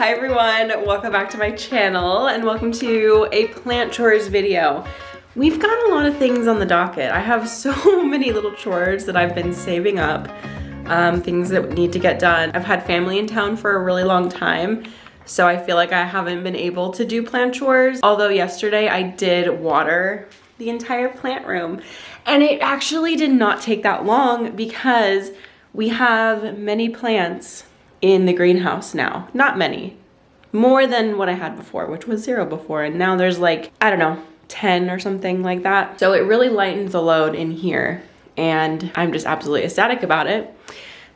Hi everyone, welcome back to my channel and welcome to a plant chores video. We've got a lot of things on the docket. I have so many little chores that I've been saving up, things that need to get done. I've had family in town for a really long time, so I feel like I haven't been able to do plant chores. Although yesterday I did water the entire plant room and it actually did not take that long because we have many plants in the greenhouse now. Not many, more than what I had before, which was 0 before, and now there's like, I don't know, 10 or something like that. So it really lightened the load in here and I'm just absolutely ecstatic about it.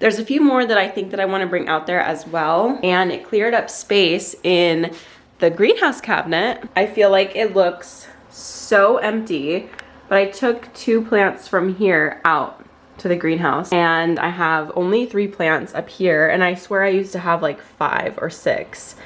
There's a few more that I think that I want to bring out there as well, and it cleared up space in the greenhouse cabinet. I feel like it looks so empty, but I took 2 plants from here out to the greenhouse and I have only 3 plants up here, and I swear I used to have like 5 or 6,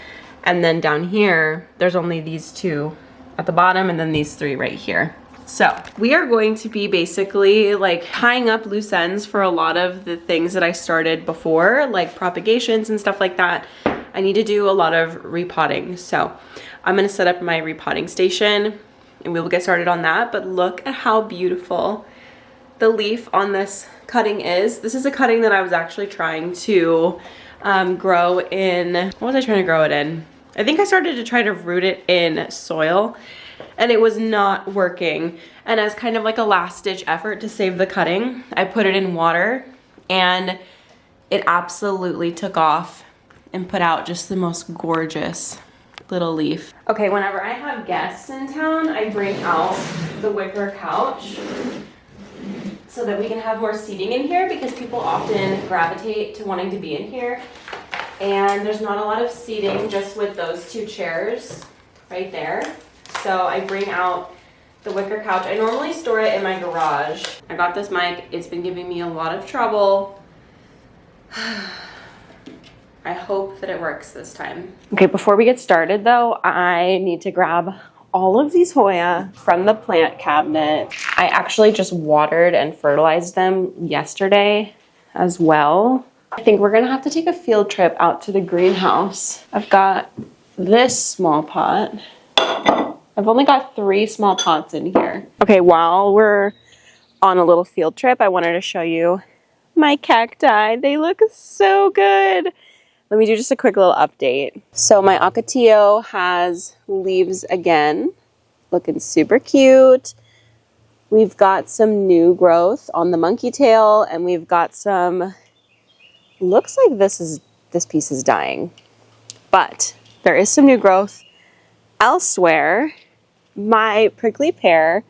and then down here there's only these 2 at the bottom and then these 3 right here. So we are going to be basically like tying up loose ends for a lot of the things that I started before, like propagations and stuff like that. I need to do a lot of repotting, so I'm gonna set up my repotting station and we will get started on that. But look at how beautiful the leaf on this cutting is. This is a cutting that I was actually trying to grow in, what was I trying to grow it in? I think I started to try to root it in soil and it was not working. And as kind of like a last ditch effort to save the cutting, I put it in water and it absolutely took off and put out just the most gorgeous little leaf. Okay, whenever I have guests in town, I bring out the wicker couch so that we can have more seating in here, because people often gravitate to wanting to be in here. And there's not a lot of seating just with those 2 chairs right there. So I bring out the wicker couch. I normally store it in my garage. I got this mic. It's been giving me a lot of trouble. I hope that it works this time. Okay, before we get started though, I need to grab all of these hoya from the plant cabinet. I actually just watered and fertilized them yesterday as well. I think we're gonna have to take a field trip out to the greenhouse. I've got this small pot. I've only got 3 small pots in here. Okay, while we're on a little field trip, I wanted to show you my cacti. They look so good. Let me do just a quick little update. So my ocotillo has leaves again, looking super cute. We've got some new growth on the monkey tail, and we've got some, looks like this piece is dying, but there is some new growth elsewhere. My prickly pear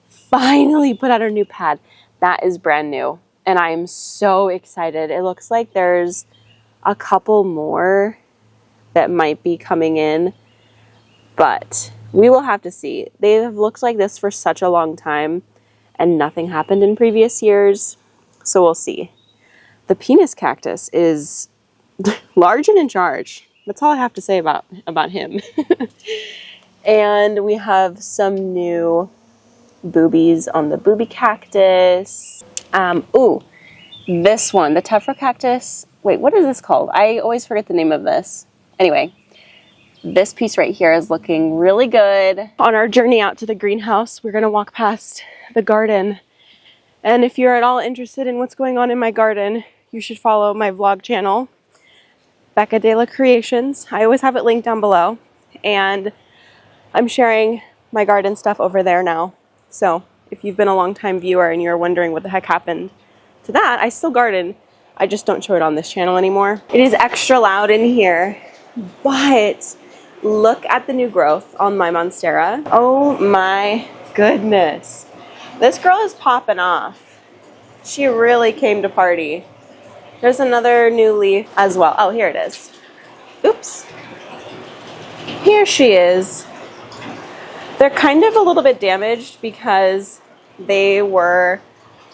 finally put out a new pad. That is brand new, and I am so excited. It looks like there's a couple more that might be coming in, but we will have to see. They have looked like this for such a long time and nothing happened in previous years, so we'll see. The penis cactus is large and in charge. That's all I have to say about him. And we have some new boobies on the booby cactus. Ooh, this one, the tephra cactus. Wait, what is this called? I always forget the name of this. Anyway, this piece right here is looking really good. On our journey out to the greenhouse, we're gonna walk past the garden. And if you're at all interested in what's going on in my garden, you should follow my vlog channel, Becca de la Creations. I always have it linked down below. And I'm sharing my garden stuff over there now. So if you've been a long time viewer and you're wondering what the heck happened to that, I still garden. I just don't show it on this channel anymore. It is extra loud in here, but look at the new growth on my monstera. Oh my goodness. This girl is popping off. She really came to party. There's another new leaf as well. Oh, here it is. Oops. Here she is. They're kind of a little bit damaged because they were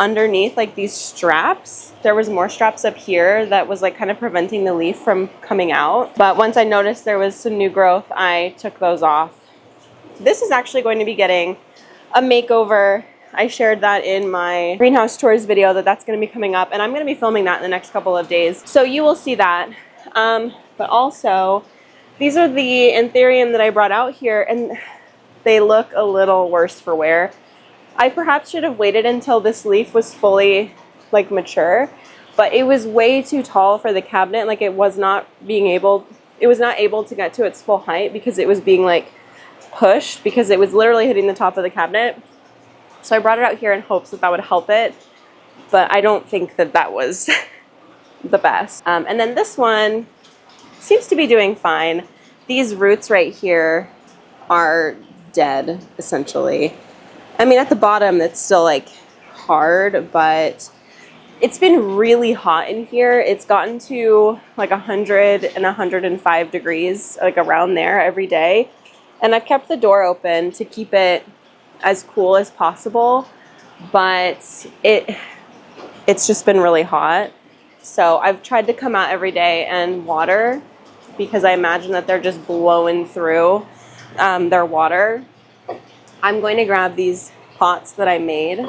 underneath like these straps. There was more straps up here that was like kind of preventing the leaf from coming out. But once I noticed there was some new growth, I took those off. This is actually going to be getting a makeover. I shared that in my greenhouse chores video that's going to be coming up, and I'm going to be filming that in the next couple of days. So you will see that. But also These are the anthurium that I brought out here, and they look a little worse for wear. I perhaps should have waited until this leaf was fully like mature, but it was way too tall for the cabinet. Like it was not able to get to its full height because it was being like pushed, because it was literally hitting the top of the cabinet. So I brought it out here in hopes that that would help it, but I don't think that that was the best. And then this one seems to be doing fine. These roots right here are dead, essentially. I mean, at the bottom, it's still like hard, but it's been really hot in here. It's gotten to like 100 and 105 degrees, like around there every day. And I've kept the door open to keep it as cool as possible, but it's just been really hot. So I've tried to come out every day and water, because I imagine that they're just blowing through their water. I'm going to grab these pots that I made.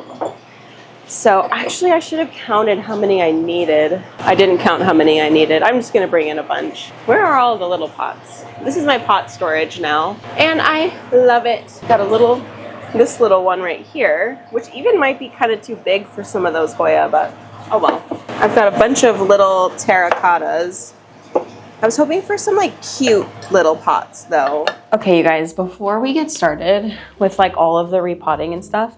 So actually I should have counted how many I needed. I didn't count how many I needed. I'm just gonna bring in a bunch. Where are all the little pots? This is my pot storage now, and I love it. Got this little one right here, which even might be kind of too big for some of those Hoya, but oh well. I've got a bunch of little terracottas. I was hoping for some like cute little pots though. Okay, you guys, before we get started with like all of the repotting and stuff,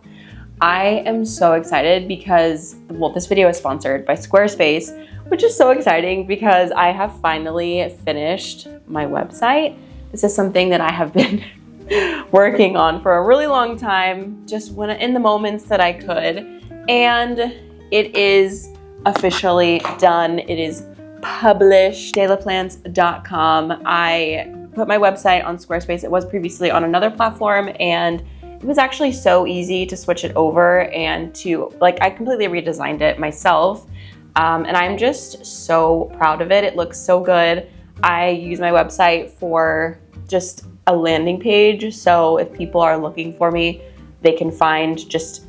I am so excited because, well, this video is sponsored by Squarespace, which is so exciting because I have finally finished my website. This is something that I have been working on for a really long time, just in the moments that I could. And it is officially done. It is published. delaplants.com. I put my website on Squarespace. It was previously on another platform, and it was actually so easy to switch it over and to, like, I completely redesigned it myself. And I'm just so proud of it. It looks so good. I use my website for just a landing page. So if people are looking for me, they can find just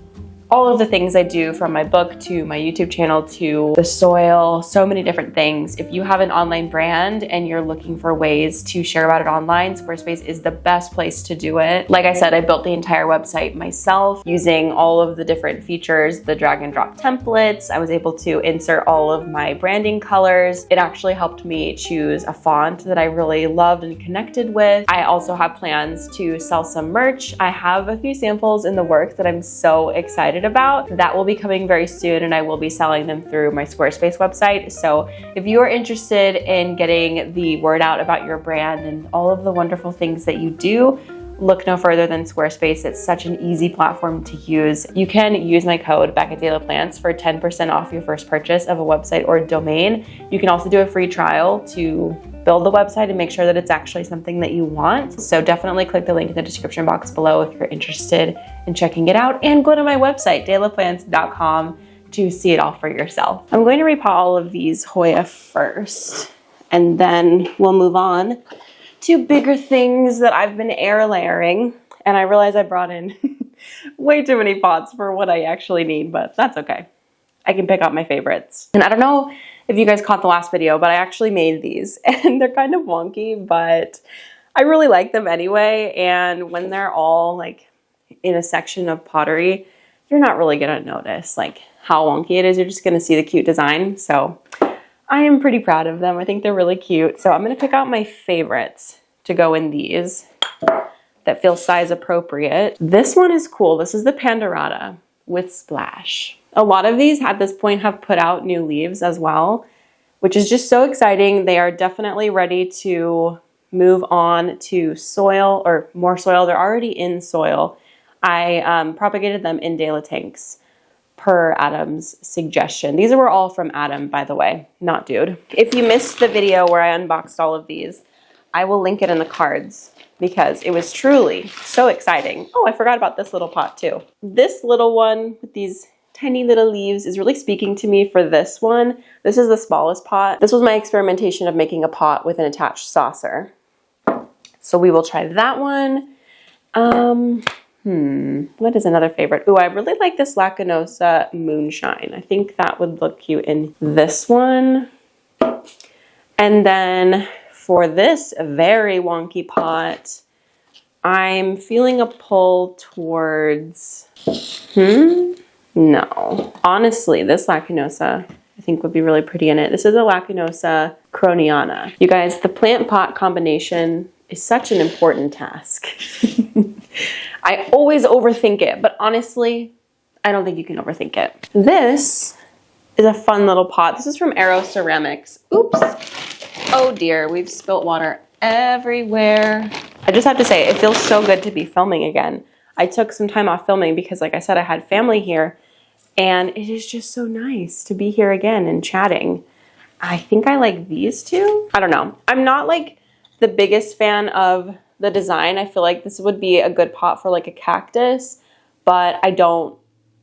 all of the things I do, from my book to my YouTube channel to the soil, so many different things. If you have an online brand and you're looking for ways to share about it online, Squarespace is the best place to do it. Like I said, I built the entire website myself using all of the different features, the drag and drop templates. I was able to insert all of my branding colors. It actually helped me choose a font that I really loved and connected with. I also have plans to sell some merch. I have a few samples in the works that I'm so excited about. That will be coming very soon, and I will be selling them through my Squarespace website. So if you are interested in getting the word out about your brand and all of the wonderful things that you do, look no further than Squarespace. It's such an easy platform to use. You can use my code Becca delaplants for 10% off your first purchase of a website or domain. You can also do a free trial to build the website and make sure that it's actually something that you want. So definitely click the link in the description box below if you're interested in checking it out, and go to my website, delaplants.com, to see it all for yourself. I'm going to repot all of these Hoya first, and then we'll move on to bigger things that I've been air layering. And I realize I brought in way too many pots for what I actually need, but that's okay. I can pick out my favorites. And I don't know if you guys caught the last video, but I actually made these, and they're kind of wonky, but I really like them anyway. And when they're all like in a section of pottery, you're not really gonna notice like how wonky it is. You're just gonna see the cute design. So I am pretty proud of them. I think they're really cute. So I'm gonna pick out my favorites to go in these that feel size appropriate. This one is cool. This is the Pandorata with Splash. A lot of these at this point have put out new leaves as well, which is just so exciting. They are definitely ready to move on to soil, or more soil. They're already in soil. I propagated them in Dela tanks per Adam's suggestion. These were all from Adam, by the way, not Dude. If you missed the video where I unboxed all of these, I will link it in the cards because it was truly so exciting. Oh, I forgot about this little pot too. This little one with these tiny little leaves is really speaking to me for this one. This is the smallest pot. This was my experimentation of making a pot with an attached saucer. So we will try that one. What is another favorite? Ooh, I really like this Lacanosa Moonshine. I think that would look cute in this one. And then for this very wonky pot, I'm feeling a pull towards, no. Honestly, this Lacunosa I think would be really pretty in it. This is a Lacunosa croniana. You guys, the plant pot combination is such an important task. I always overthink it, but honestly, I don't think you can overthink it. This is a fun little pot. This is from Aero Ceramics. Oops. Oh dear, we've spilt water everywhere. I just have to say, it feels so good to be filming again. I took some time off filming because, like I said, I had family here, and it is just so nice to be here again and chatting. I think I like these two. I don't know. I'm not like the biggest fan of the design. I feel like this would be a good pot for like a cactus, but I don't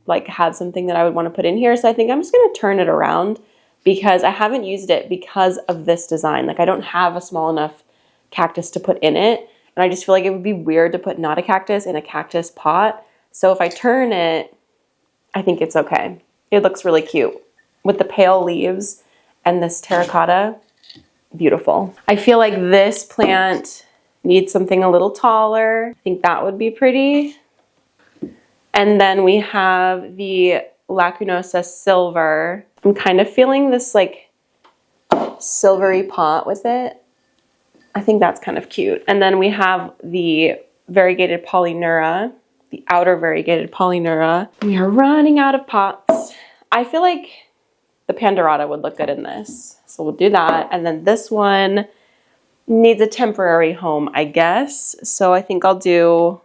like have something that I would want to put in here. So I think I'm just going to turn it around because I haven't used it because of this design. Like I don't have a small enough cactus to put in it. And I just feel like it would be weird to put not a cactus in a cactus pot. So if I turn it, I think it's okay. It looks really cute with the pale leaves and this terracotta. Beautiful. I feel like this plant needs something a little taller. I think that would be pretty. And then we have the Lacunosa Silver. I'm kind of feeling this like silvery pot with it. I think that's kind of cute. And then we have the variegated Polynura, the outer variegated Polynura. We are running out of pots. I feel like the Pandorata would look good in this. So we'll do that. And then this one needs a temporary home, I guess. So I think I'll do,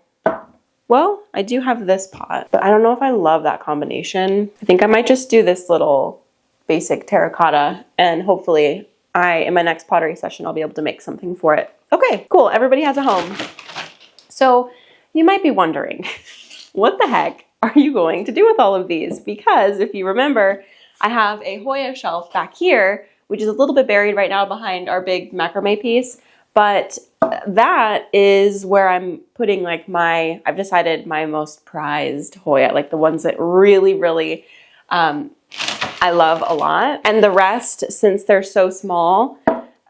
well, I do have this pot, but I don't know if I love that combination. I think I might just do this little basic terracotta, and hopefully in my next pottery session, I'll be able to make something for it. Okay, cool. Everybody has a home. So you might be wondering, what the heck are you going to do with all of these? Because if you remember, I have a Hoya shelf back here, which is a little bit buried right now behind our big macrame piece. But that is where I'm putting like I've decided my most prized Hoya, like the ones that really, really I love a lot. And the rest, since they're so small,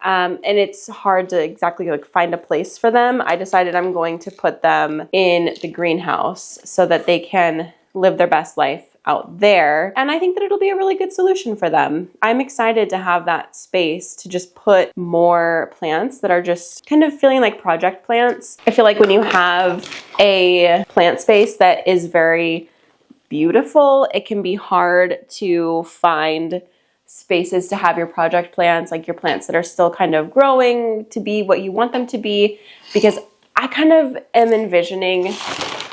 and it's hard to exactly like find a place for them, I decided I'm going to put them in the greenhouse so that they can live their best life out there. And I think that it'll be a really good solution for them. I'm excited to have that space to just put more plants that are just kind of feeling like project plants. I feel like when you have a plant space that is very beautiful, it can be hard to find spaces to have your project plants, like your plants that are still kind of growing to be what you want them to be, because I kind of am envisioning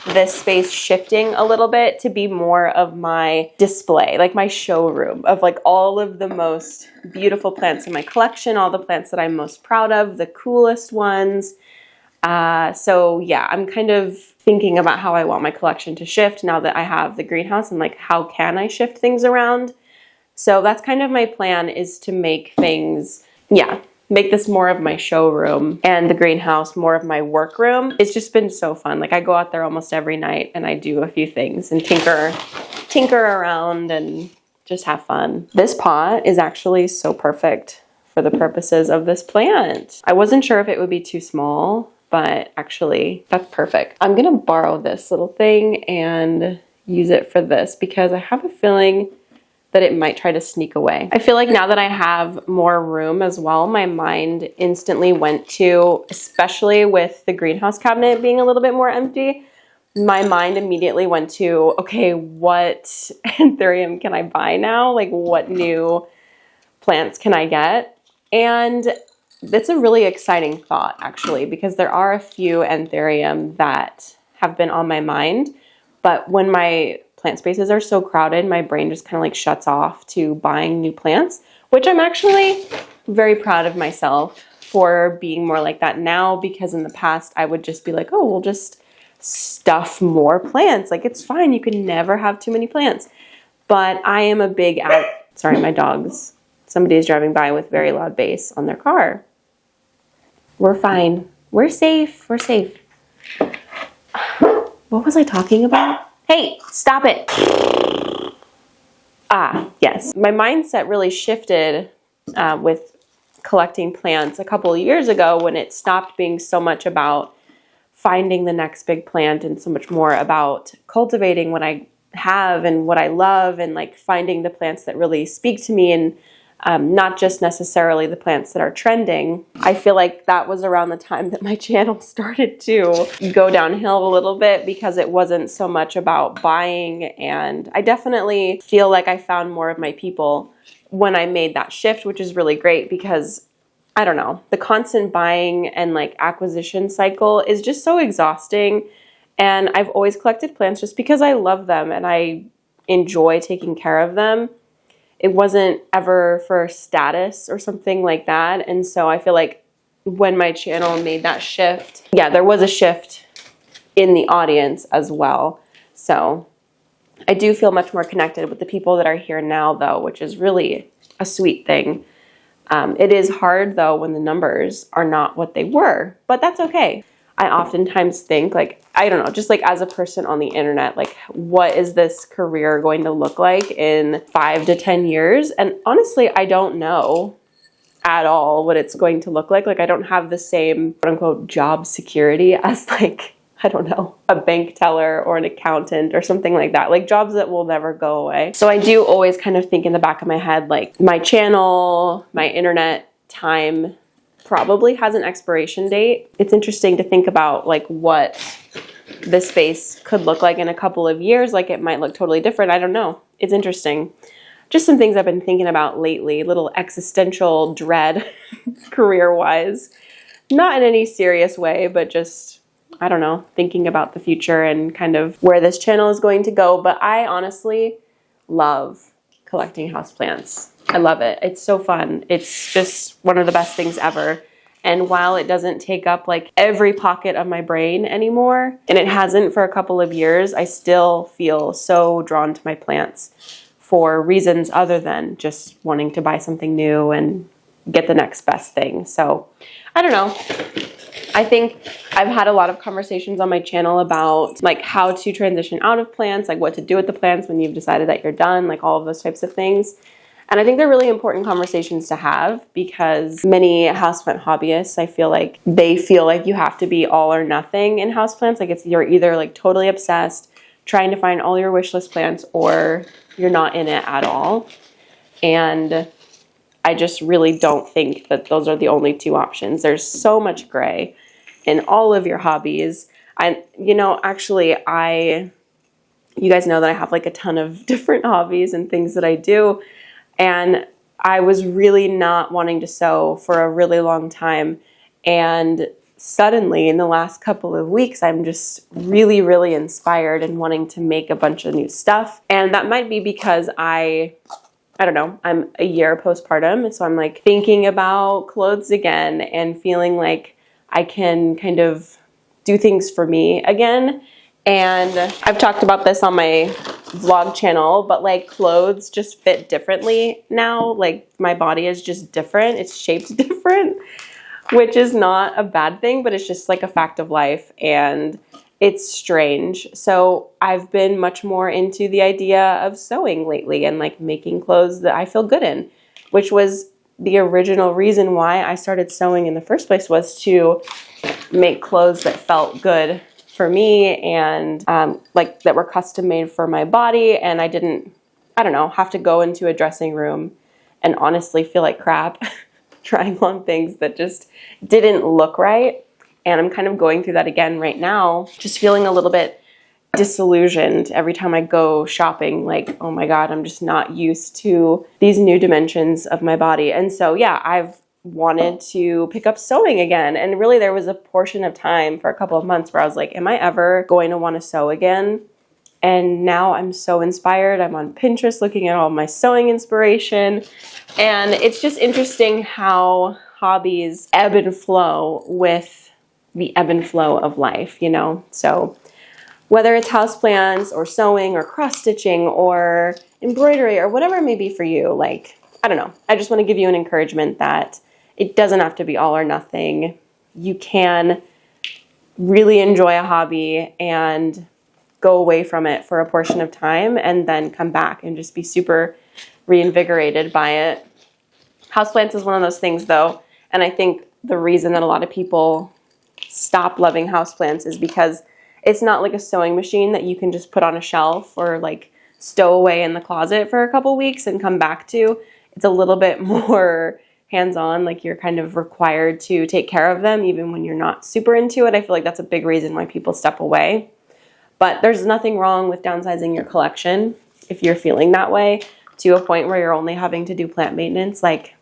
this space shifting a little bit to be more of my display, like my showroom of like all of the most beautiful plants in my collection, all the plants that I'm most proud of, the coolest ones. So yeah, I'm kind of thinking about how I want my collection to shift now that I have the greenhouse, and like how can I shift things around. So that's kind of my plan, is to make things, make this more of my showroom and the greenhouse more of my workroom. It's just been so fun. Like I go out there almost every night and I do a few things and tinker around and just have fun. This pot is actually so perfect for the purposes of this plant. I wasn't sure if it would be too small, but actually that's perfect. I'm gonna borrow this little thing and use it for this because I have a feeling that it might try to sneak away. I feel like now that I have more room as well, my mind instantly went to, especially with the greenhouse cabinet being a little bit more empty, my mind immediately went to, okay, what anthurium can I buy now? Like what new plants can I get? And that's a really exciting thought actually, because there are a few anthurium that have been on my mind, but when my plant spaces are so crowded, my brain just kind of like shuts off to buying new plants, which I'm actually very proud of myself for being more like that now, because in the past I would just be like, oh, we'll just stuff more plants. Like it's fine. You can never have too many plants. But I am a big, sorry, my dogs. Somebody is driving by with very loud bass on their car. We're fine. We're safe. We're safe. What was I talking about? Hey, stop it. Yes. My mindset really shifted with collecting plants a couple of years ago when it stopped being so much about finding the next big plant and so much more about cultivating what I have and what I love and like finding the plants that really speak to me and not just necessarily the plants that are trending. I feel like that was around the time that my channel started to go downhill a little bit because it wasn't so much about buying, and I definitely feel like I found more of my people when I made that shift, which is really great because I don't know, the constant buying and like acquisition cycle is just so exhausting. And I've always collected plants just because I love them and I enjoy taking care of them. It wasn't ever for status or something like that. And so I feel like when my channel made that shift, yeah, there was a shift in the audience as well. So I do feel much more connected with the people that are here now though, which is really a sweet thing. It is hard though when the numbers are not what they were, but that's okay. I oftentimes think like, I don't know, just like as a person on the internet, like what is this career going to look like in 5 to 10 years? And honestly, I don't know at all what it's going to look like. Like I don't have the same quote unquote job security as like, I don't know, a bank teller or an accountant or something like that, like jobs that will never go away. So I do always kind of think in the back of my head, like my channel, my internet time probably has an expiration date. It's interesting to think about like what this space could look like in a couple of years. Like it might look totally different. I don't know. It's interesting. Just some things I've been thinking about lately, little existential dread career-wise. Not in any serious way, but just, I don't know, thinking about the future and kind of where this channel is going to go. But I honestly love collecting houseplants. I love it. It's so fun. It's just one of the best things ever. And while it doesn't take up like every pocket of my brain anymore, and it hasn't for a couple of years, I still feel so drawn to my plants for reasons other than just wanting to buy something new and get the next best thing. So I don't know. I think I've had a lot of conversations on my channel about like how to transition out of plants, like what to do with the plants when you've decided that you're done, like all of those types of things. And I think they're really important conversations to have because many houseplant hobbyists, I feel like they feel like you have to be all or nothing in houseplants. Like you're either like totally obsessed trying to find all your wish list plants or you're not in it at all. And I just really don't think that those are the only two options. There's so much gray in all of your hobbies. You guys know that I have like a ton of different hobbies and things that I do. And I was really not wanting to sew for a really long time. And suddenly in the last couple of weeks, I'm just really, really inspired and wanting to make a bunch of new stuff. And that might be because I don't know, I'm a year postpartum. And so I'm like thinking about clothes again and feeling like I can kind of do things for me again. And I've talked about this on my vlog channel, but like clothes just fit differently now. Like my body is just different. It's shaped different, which is not a bad thing, but it's just like a fact of life and it's strange. So I've been much more into the idea of sewing lately and like making clothes that I feel good in, which was the original reason why I started sewing in the first place, was to make clothes that felt good for me and like that were custom made for my body. And I didn't, have to go into a dressing room and honestly feel like crap trying on things that just didn't look right. And I'm kind of going through that again right now, just feeling a little bit disillusioned every time I go shopping. Like, oh my God, I'm just not used to these new dimensions of my body. And so, yeah, I've wanted to pick up sewing again. And really there was a portion of time for a couple of months where I was like, am I ever going to want to sew again? And now I'm so inspired. I'm on Pinterest looking at all my sewing inspiration. And it's just interesting how hobbies ebb and flow with the ebb and flow of life, you know? So whether it's houseplants or sewing or cross-stitching or embroidery or whatever it may be for you, like, I don't know. I just want to give you an encouragement that it doesn't have to be all or nothing. You can really enjoy a hobby and go away from it for a portion of time and then come back and just be super reinvigorated by it. Houseplants is one of those things though And I think the reason that a lot of people stop loving houseplants is because it's not like a sewing machine that you can just put on a shelf or like stow away in the closet for a couple weeks and come back to. It's a little bit more hands-on, like you're kind of required to take care of them even when you're not super into it. I feel like that's a big reason why people step away. But there's nothing wrong with downsizing your collection if you're feeling that way to a point where you're only having to do plant maintenance like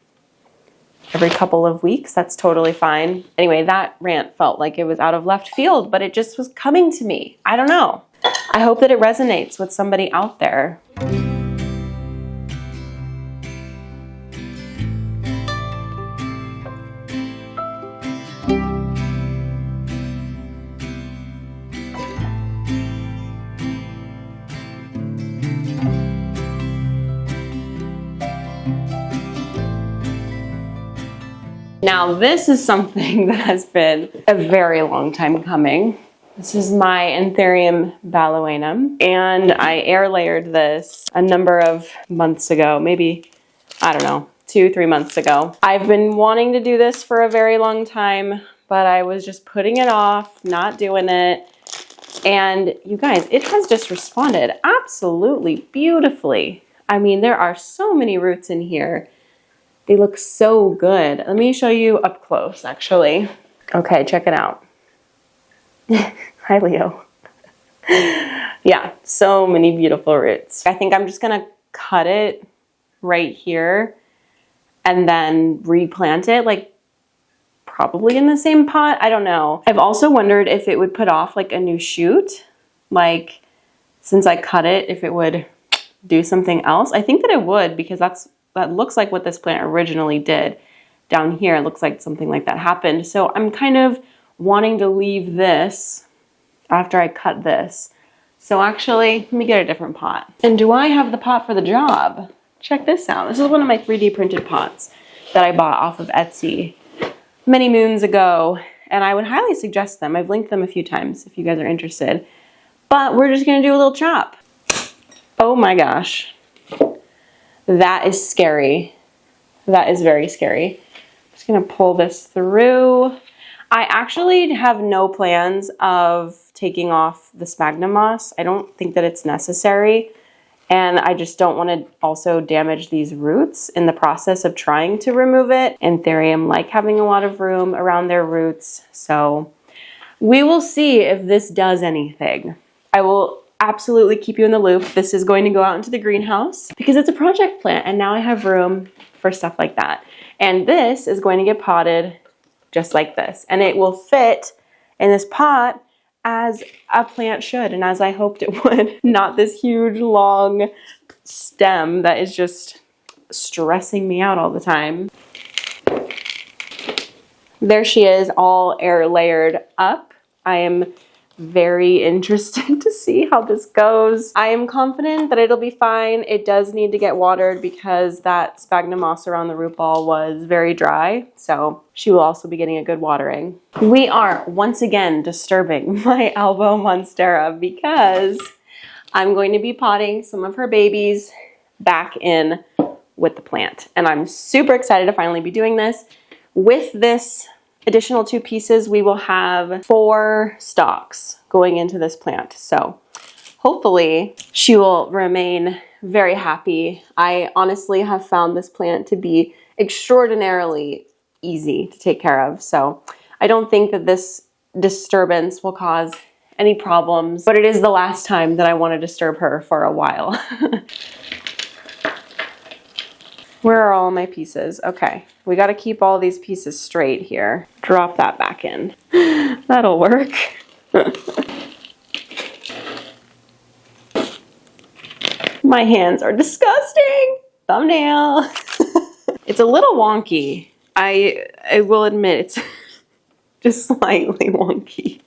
every couple of weeks. That's totally fine. Anyway, that rant felt like it was out of left field, but it just was coming to me. I don't know. I hope that it resonates with somebody out there. Now, this is something that has been a very long time coming. This is my Anthurium baluanum, and I air layered this a number of months ago, maybe, I don't know, 2-3 months ago. I've been wanting to do this for a very long time, but I was just putting it off, not doing it. And you guys, it has just responded absolutely beautifully. I mean, there are so many roots in here. They look so good. Let me show you up close, actually. Okay, check it out. Hi, Leo. Yeah, so many beautiful roots. I think I'm just gonna cut it right here and then replant it, like probably in the same pot. I don't know. I've also wondered if it would put off like a new shoot, like since I cut it, if it would do something else. I think that it would, because that looks like what this plant originally did. Down here, it looks like something like that happened. So I'm kind of wanting to leave this after I cut this. So actually, let me get a different pot. And do I have the pot for the job? Check this out. This is one of my 3D printed pots that I bought off of Etsy many moons ago. And I would highly suggest them. I've linked them a few times if you guys are interested. But we're just gonna do a little chop. Oh my gosh. That is scary. That is very scary. I'm just gonna pull this through. I actually have no plans of taking off the sphagnum moss. I don't think that it's necessary. And I just don't want to also damage these roots in the process of trying to remove it. Anthurium like having a lot of room around their roots. So we will see if this does anything. I will absolutely keep you in the loop. This is going to go out into the greenhouse because it's a project plant and now I have room for stuff like that. And this is going to get potted just like this. And it will fit in this pot as a plant should and as I hoped it would. Not this huge long stem that is just stressing me out all the time. There she is, all air layered up. I am very interested to see how this goes. I am confident that it'll be fine. It does need to get watered because that sphagnum moss around the root ball was very dry, so she will also be getting a good watering. We are once again disturbing my elbow monstera because I'm going to be potting some of her babies back in with the plant, and I'm super excited to finally be doing this. With this additional 2 pieces, we will have 4 stalks going into this plant. So hopefully she will remain very happy. I honestly have found this plant to be extraordinarily easy to take care of. So I don't think that this disturbance will cause any problems, but it is the last time that I want to disturb her for a while. Where are all my pieces? Okay, we got to keep all these pieces straight here. Drop that back in. That'll work. My hands are disgusting. Thumbnail. It's a little wonky. I will admit it's just slightly wonky.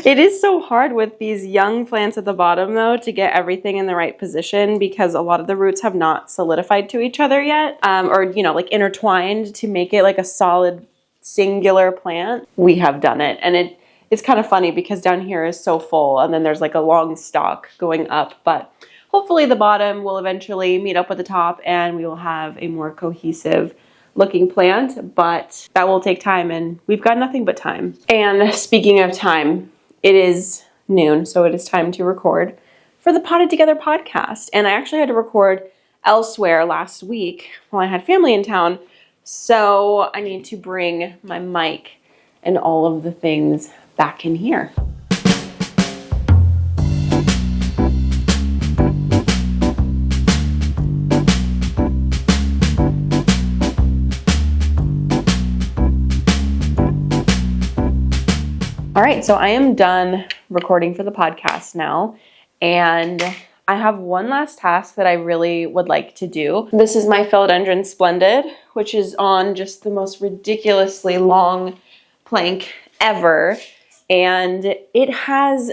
It is so hard with these young plants at the bottom though to get everything in the right position because a lot of the roots have not solidified to each other yet, or you know, like intertwined to make it like a solid singular plant. We have done it, and it's kind of funny because down here is so full and then there's like a long stalk going up, but hopefully the bottom will eventually meet up with the top and we will have a more cohesive looking plant, but that will take time and we've got nothing but time. And speaking of time, it is noon, so it is time to record for the Potted Together podcast. And I actually had to record elsewhere last week while I had family in town, so I need to bring my mic and all of the things back in here. All right, so I am done recording for the podcast now, and I have one last task that I really would like to do. This is my Philodendron Splendid, which is on just the most ridiculously long plank ever, and it has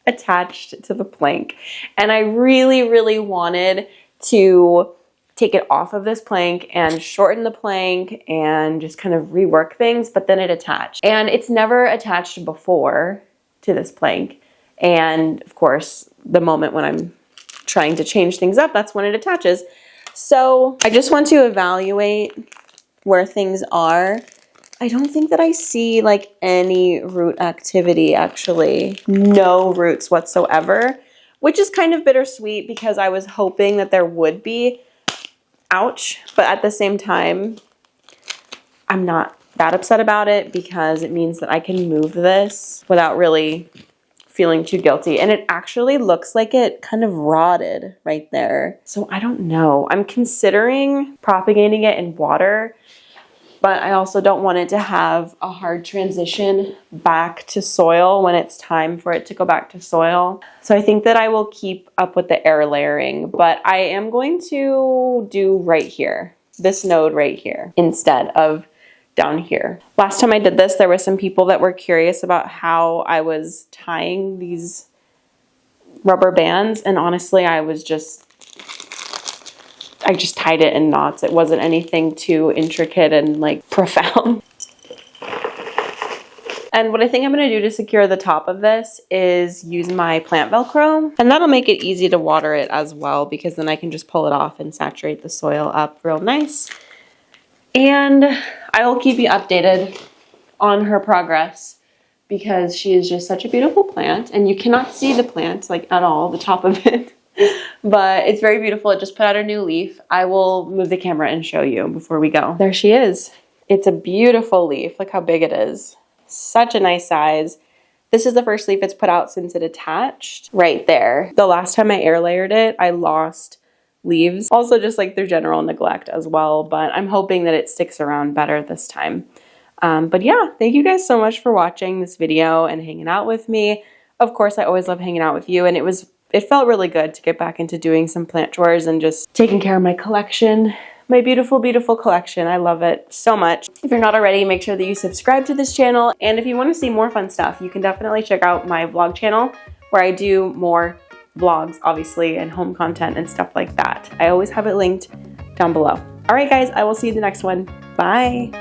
attached to the plank. And I really wanted to take it off of this plank and shorten the plank and just kind of rework things, but then it attached. And it's never attached before to this plank. And of course, the moment when I'm trying to change things up, that's when it attaches. So I just want to evaluate where things are. I don't think that I see like any root activity, actually. No roots whatsoever, which is kind of bittersweet because I was hoping that there would be. Ouch. But at the same time, I'm not that upset about it because it means that I can move this without really feeling too guilty. And it actually looks like it kind of rotted right there. So I don't know. I'm considering propagating it in water, but I also don't want it to have a hard transition back to soil when it's time for it to go back to soil. So I think that I will keep up with the air layering, but I am going to do right here, this node right here, instead of down here. Last time I did this, there were some people that were curious about how I was tying these rubber bands, and honestly, I just tied it in knots. It wasn't anything too intricate and like profound. And what I think I'm going to do to secure the top of this is use my plant Velcro, and that'll make it easy to water it as well, because then I can just pull it off and saturate the soil up real nice. And I will keep you updated on her progress because she is just such a beautiful plant, and you cannot see the plant like at all, the top of it. But it's very beautiful. It just put out a new leaf. I will move the camera and show you before we go. There she is. It's a beautiful leaf. Look how big it is. Such a nice size. This is the first leaf it's put out since it attached right there. The last time I air layered it, I lost leaves. Also just like through general neglect as well, but I'm hoping that it sticks around better this time. But yeah, thank you guys so much for watching this video and hanging out with me. Of course, I always love hanging out with you, and it felt really good to get back into doing some plant chores and just taking care of my collection. My beautiful, beautiful collection. I love it so much. If you're not already, make sure that you subscribe to this channel. And if you want to see more fun stuff, you can definitely check out my vlog channel where I do more vlogs, obviously, and home content and stuff like that. I always have it linked down below. All right, guys, I will see you in the next one. Bye.